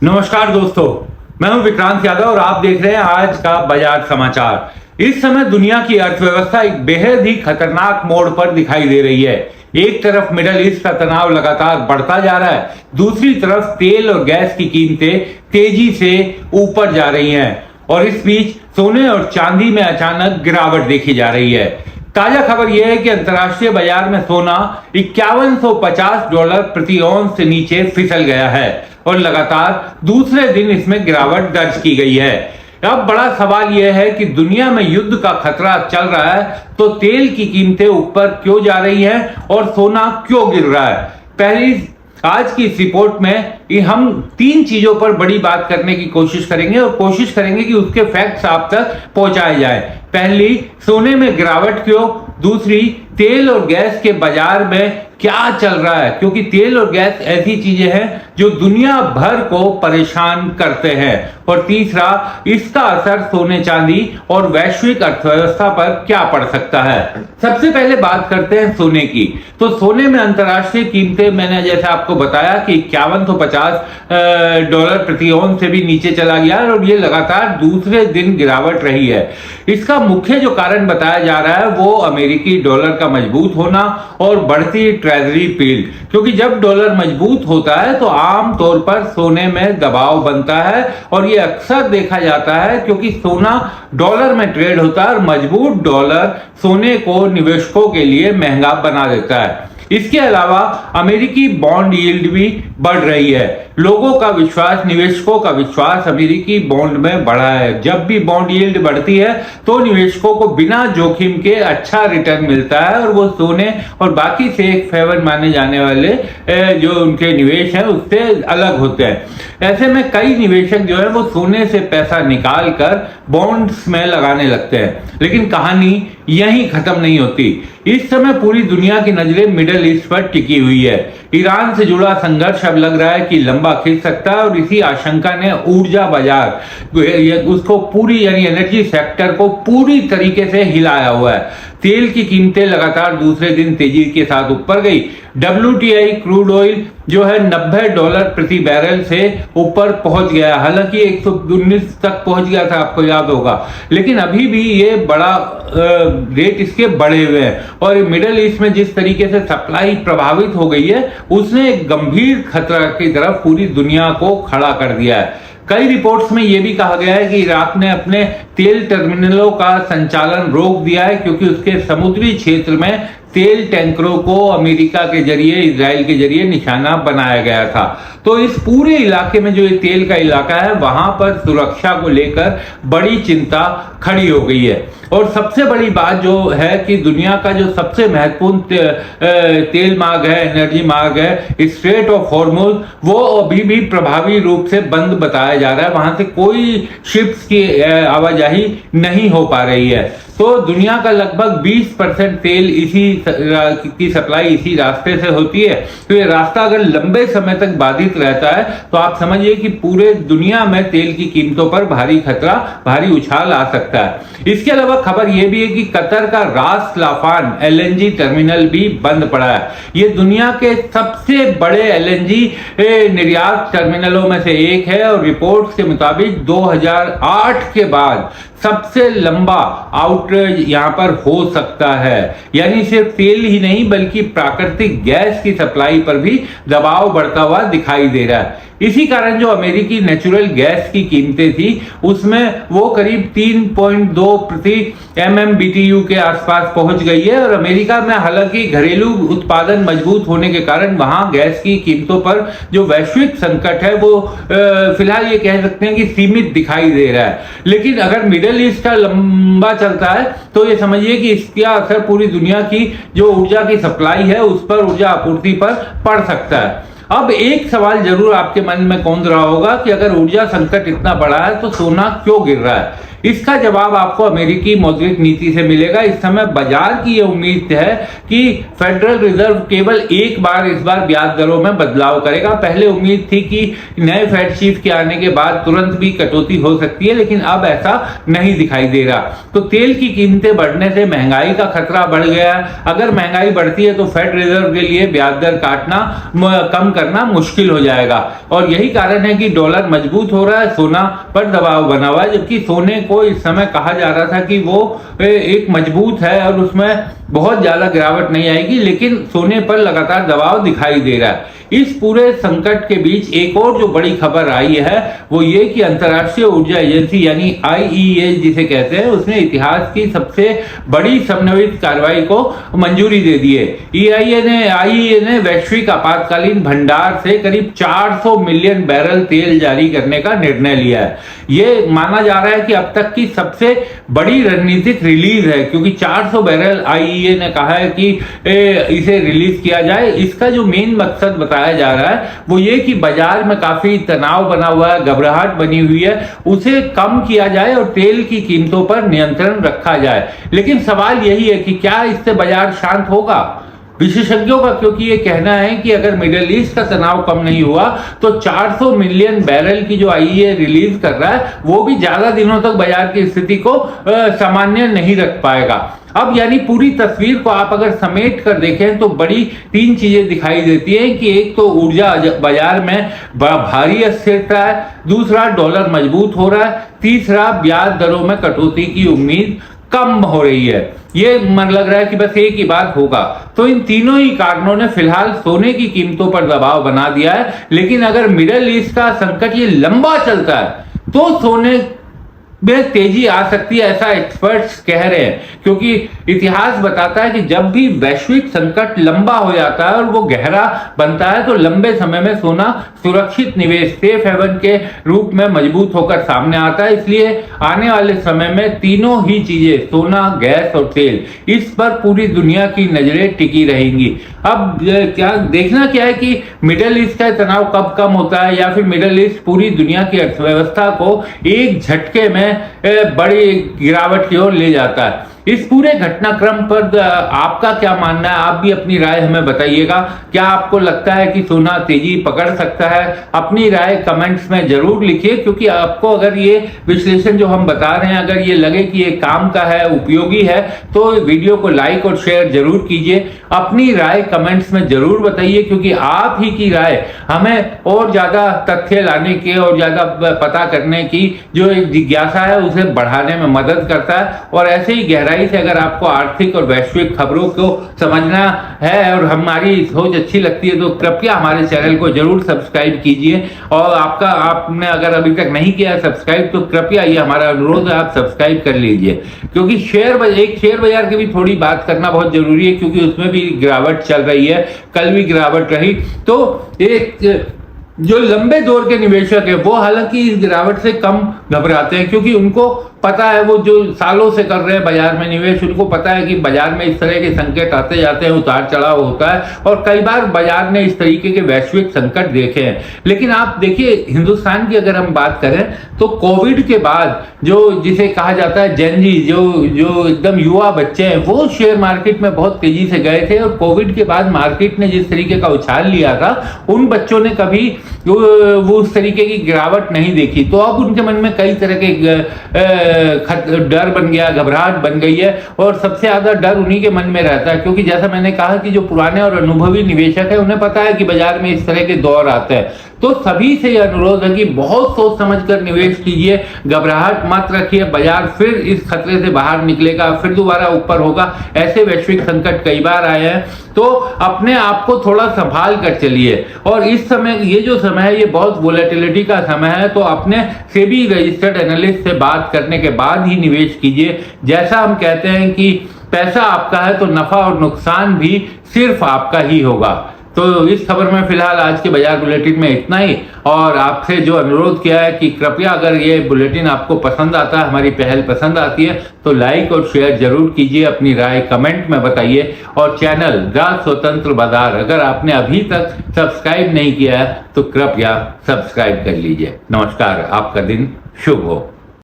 नमस्कार दोस्तों, मैं हूं विक्रांत यादव और आप देख रहे हैं आज का बाजार समाचार। इस समय दुनिया की अर्थव्यवस्था एक बेहद ही खतरनाक मोड़ पर दिखाई दे रही है। एक तरफ मिडल ईस्ट का तनाव लगातार बढ़ता जा रहा है, दूसरी तरफ तेल और गैस की कीमतें तेजी से ऊपर जा रही हैं और इस बीच सोने और चांदी में अचानक गिरावट देखी जा रही है। ताजा खबर यह है कि अंतर्राष्ट्रीय बाजार में सोना $5150 प्रति औंस से नीचे फिसल गया है और लगातार दूसरे दिन इसमें गिरावट दर्ज की गई है। अब बड़ा सवाल यह है कि दुनिया में युद्ध का खतरा चल रहा है तो तेल की कीमतें ऊपर क्यों जा रही हैं और सोना क्यों गिर रहा है। पहली आज की इस रिपोर्ट में हम 3 चीजों पर बड़ी बात करने की कोशिश करेंगे और कोशिश करेंगे कि उसके फैक्ट्स आप तक पहुंचाए जाए। पहली, सोने में गिरावट क्यों। दूसरी, तेल और गैस के बाजार में क्या चल रहा है, क्योंकि तेल और गैस ऐसी चीजें हैं जो दुनिया भर को परेशान करते हैं। और तीसरा, इसका असर सोने चांदी और वैश्विक अर्थव्यवस्था पर क्या पड़ सकता है। सबसे पहले बात करते हैं सोने की। तो सोने में अंतर्राष्ट्रीय कीमतें मैंने जैसे आपको बताया कि $5150 प्रति औंस से भी नीचे चला गया और ये लगातार दूसरे दिन गिरावट रही है। इसका मुख्य जो कारण बताया जा रहा है वो अमेरिकी डॉलर का मजबूत होना और बढ़ती ट्रेजरी यील्ड, क्योंकि जब डॉलर मजबूत होता है तो आम तौर पर सोने में दबाव बनता है और ये अक्सर देखा जाता है क्योंकि सोना डॉलर में ट्रेड होता है और मजबूत डॉलर सोने को निवेशकों के लिए महंगा बना देता है। इसके अलावा अमेरिकी बॉन्ड यील्ड भी बढ़ रही है। लोगों का विश्वास, निवेशकों का विश्वास अमेरिकी बॉन्ड में बढ़ा है। जब भी बॉन्ड यील्ड बढ़ती है तो निवेशकों को बिना जोखिम के अच्छा रिटर्न मिलता है और वो सोने और बाकी से एक फेवर माने जाने वाले जो उनके निवेश हैं उससे अलग होते हैं। ऐसे में कई निवेशक जो है वो सोने से पैसा निकाल कर बॉन्ड्स में लगाने लगते हैं, लेकिन कहानी यहीं खत्म नहीं होती। इस समय पूरी दुनिया की नजरें मिडल ईस्ट पर टिकी हुई है। ईरान से जुड़ा संघर्ष अब लग रहा है कि लंबा खिंच सकता है और इसी आशंका ने ऊर्जा बाजार उसको पूरी यानी एनर्जी सेक्टर को पूरी तरीके से हिलाया हुआ है। तेल की कीमतें लगातार दूसरे दिन तेजी के साथ ऊपर गई। WTI क्रूड ऑयल जो है $90 प्रति बैरल से ऊपर पहुंच गया, हालांकि 119 तक पहुंच गया था, आपको याद होगा, लेकिन अभी भी ये बड़ा रेट इसके बढ़े हुए हैं। और मिडल ईस्ट में जिस तरीके से सप्लाई प्रभावित हो गई है उसने एक गंभीर खतरा की तरफ पूरी दुनिया को खड़ा कर दिया है। कई रिपोर्ट्स में यह भी कहा गया है कि इराक ने अपने तेल टर्मिनलों का संचालन रोक दिया है क्योंकि उसके समुद्री क्षेत्र में तेल टैंकरों को अमेरिका के जरिए, इजराइल के जरिए निशाना बनाया गया था। तो इस पूरे इलाके में जो ये तेल का इलाका है वहां पर सुरक्षा को लेकर बड़ी चिंता खड़ी हो गई है। और सबसे बड़ी बात जो है कि दुनिया का जो सबसे महत्वपूर्ण तेल मार्ग है, एनर्जी मार्ग है, स्ट्रेट ऑफ हॉर्मुज, वो अभी भी प्रभावी रूप से बंद बताया जा रहा है। वहां से कोई शिप्स की आवाजाही नहीं हो पा रही है। तो दुनिया का लगभग 20% तेल इसी की सप्लाई इसी रास्ते से होती है। तो ये रास्ता अगर लंबे समय तक बाधित रहता है तो आप समझिए कि पूरे दुनिया में तेल की कीमतों पर भारी खतरा, भारी उछाल आ सकता है। इसके अलावा खबर यह भी है कि कतर का रास लाफान LNG टर्मिनल भी बंद पड़ा है। ये दुनिया के सबसे बड़े LNG निर्यात टर्मिनलों में से एक है और रिपोर्ट्स के मुताबिक 2008 के बाद सबसे लंबा आउटरेज यहां पर हो सकता है। यानी सिर्फ तेल ही नहीं बल्कि प्राकृतिक गैस की सप्लाई पर भी दबाव बढ़ता हुआ दिखाई दे रहा है। इसी कारण जो अमेरिकी नेचुरल गैस की कीमतें थी उसमें वो करीब 3.2 प्रति MMBTU के आसपास पहुंच गई है। और अमेरिका में हालांकि घरेलू उत्पादन मजबूत होने के कारण वहां गैस की कीमतों पर जो वैश्विक संकट है वो फिलहाल ये कह सकते हैं कि सीमित दिखाई दे रहा है। लेकिन अगर मिडल ईस्ट का लंबा चलता है तो ये समझिए कि इसका असर पूरी दुनिया की जो ऊर्जा की सप्लाई है उस पर, ऊर्जा आपूर्ति पर पड़ सकता है। अब एक सवाल जरूर आपके मन में कौंध रहा होगा कि अगर ऊर्जा संकट इतना बड़ा है तो सोना क्यों गिर रहा है। इसका जवाब आपको अमेरिकी मौद्रिक नीति से मिलेगा। इस समय बाजार की यह उम्मीद है कि फेडरल रिजर्व केवल एक बार इस बार ब्याज दरों में बदलाव करेगा। पहले उम्मीद थी कि नए फेड चीफ के आने के बाद तुरंत भी कटौती हो सकती है, लेकिन अब ऐसा नहीं दिखाई दे रहा। तो तेल की कीमतें बढ़ने से महंगाई का खतरा बढ़ गया है। अगर महंगाई बढ़ती है तो फेड रिजर्व के लिए ब्याज दर काटना कम करना मुश्किल हो जाएगा, और यही कारण है कि डॉलर मजबूत हो रहा है, सोना पर दबाव बना हुआ है। जबकि सोने को इस समय कहा जा रहा था कि वो एक मजबूत है और उसमें बहुत ज्यादा गिरावट नहीं आएगी, लेकिन सोने पर लगातार दबाव दिखाई दे रहा है। इस पूरे संकट के बीच एक और जो बड़ी खबर आई है वो ये कि अंतर्राष्ट्रीय ऊर्जा एजेंसी यानी IEA जिसे कहते हैं, उसने इतिहास की सबसे बड़ी समन्वित कार्रवाई को मंजूरी दे दी है। IEA ने वैश्विक आपातकालीन भंडार से करीब 400 मिलियन बैरल तेल जारी करने का निर्णय लिया है। ये माना जा रहा है कि अब तक की सबसे बड़ी रणनीतिक रिलीज है, क्योंकि 400 बैरल IEA ने कहा है कि इसे रिलीज किया जाए। इसका जो मेन मकसद बताया जा रहा है वो ये कि बाजार में काफी तनाव बना हुआ है, घबराहट बनी हुई है, उसे कम किया जाए और तेल की कीमतों पर नियंत्रण रखा जाए। लेकिन सवाल यही है कि क्या इससे बाजार शांत होगा? विशेषज्ञों का क्योंकि ये कहना है कि अगर मिडिल ईस्ट का तनाव कम नहीं हुआ तो 400 मिलियन बैरल की जो IEA रिलीज कर रहा है वो भी ज्यादा दिनों तक बाजार की स्थिति को सामान्य नहीं रख पाएगा। अब यानी पूरी तस्वीर को आप अगर समेट कर देखें तो बड़ी तीन चीजें दिखाई देती हैं कि एक तो ऊर्जा बाजार में भारी अस्थिरता है, दूसरा डॉलर मजबूत हो रहा है, तीसरा ब्याज दरों में कटौती की उम्मीद कम हो रही है। ये मन लग रहा है कि बस एक ही बात होगा। तो इन तीनों ही कारणों ने फिलहाल सोने की कीमतों पर दबाव बना दिया है, लेकिन अगर मिडिल ईस्ट का संकट ये लंबा चलता है तो सोने में तेजी आ सकती है, ऐसा एक्सपर्ट्स कह रहे हैं। क्योंकि इतिहास बताता है कि जब भी वैश्विक संकट लंबा हो जाता है और वो गहरा बनता है तो लंबे समय में सोना सुरक्षित निवेश सेफ हेवन के रूप में मजबूत होकर सामने आता है। इसलिए आने वाले समय में तीनों ही चीजें सोना, गैस और तेल, इस पर पूरी दुनिया की नजरें टिकी रहेंगी। अब क्या देखना क्या है कि मिडिल ईस्ट का तनाव कब कम होता है, या फिर मिडिल ईस्ट पूरी दुनिया की अर्थव्यवस्था को एक झटके में बड़ी गिरावट की ओर ले जाता है। इस पूरे घटनाक्रम पर आपका क्या मानना है? आप भी अपनी राय हमें बताइएगा। क्या आपको लगता है कि सोना तेजी पकड़ सकता है? अपनी राय कमेंट्स में जरूर लिखिए, क्योंकि आपको अगर ये विश्लेषण जो हम बता रहे हैं अगर ये लगे कि ये काम का है, उपयोगी है, तो वीडियो को लाइक और शेयर जरूर कीजिए। अपनी राय कमेंट्स में जरूर बताइए, क्योंकि आप ही की राय हमें और ज्यादा तथ्य लाने के और ज्यादा पता करने की जो एक जिज्ञासा है उसे बढ़ाने में मदद करता है। और ऐसे ही गहराई से अगर आपको आर्थिक और वैश्विक खबरों को समझना है और हमारी सोच अच्छी लगती है तो कृपया हमारे चैनल को जरूर सब्सक्राइब कीजिए। और आपने अगर अभी तक नहीं किया सब्सक्राइब तो कृपया ये हमारा अनुरोध है, आप सब्सक्राइब कर लीजिए। क्योंकि शेयर बाजार की भी थोड़ी बात करना बहुत जरूरी है, क्योंकि उसमें भी गिरावट चल रही है, कल भी गिरावट रही। तो एक जो लंबे दौर के निवेशक है वो हालांकि इस गिरावट से कम घबराते हैं, क्योंकि उनको पता है, वो जो सालों से कर रहे हैं बाजार में निवेश, उनको पता है कि बाजार में इस तरह के संकट आते जाते हैं, उतार चढ़ाव होता है, और कई बार बाजार ने इस तरीके के वैश्विक संकट देखे हैं। लेकिन आप देखिए हिंदुस्तान की अगर हम बात करें तो कोविड के बाद जो जिसे कहा जाता है जेनजी, जो एकदम युवा बच्चे हैं, वो शेयर मार्केट में बहुत तेजी से गए थे। और कोविड के बाद मार्केट ने जिस तरीके का उछाल लिया था, उन बच्चों ने कभी वो उस तरीके की गिरावट नहीं देखी। तो अब उनके मन में कई तरह के डर बन गया, घबराहट बन गई है, और सबसे ज्यादा डर उन्हीं के मन में रहता है। क्योंकि जैसा मैंने कहा कि जो पुराने और अनुभवी निवेशक है उन्हें पता है कि बाजार में इस तरह के दौर आते हैं। तो सभी से यह अनुरोध है कि बहुत सोच समझकर निवेश कीजिए, घबराहट मत रखिए। बाजार फिर इस खतरे से बाहर निकलेगा, फिर दोबारा ऊपर होगा। ऐसे वैश्विक संकट कई बार आए हैं, तो अपने आप को थोड़ा संभाल कर चलिए। और इस समय ये जो समय है ये बहुत वोलेटिलिटी का समय है, तो अपने सेबी रजिस्टर्ड एनालिस्ट से बात करने के बाद ही निवेश कीजिए। जैसा हम कहते हैं कि पैसा आपका है तो नफा और नुकसान भी सिर्फ आपका ही होगा। तो इस खबर में फिलहाल आज के बाजार बुलेटिन में इतना ही, और आपसे जो अनुरोध किया है कि कृपया अगर ये बुलेटिन आपको पसंद आता है, हमारी पहल पसंद आती है, तो लाइक और शेयर जरूर कीजिए, अपनी राय कमेंट में बताइए। और चैनल द स्वतंत्र बाजार अगर आपने अभी तक सब्सक्राइब नहीं किया है तो कृपया सब्सक्राइब कर लीजिए। नमस्कार, आपका दिन शुभ हो।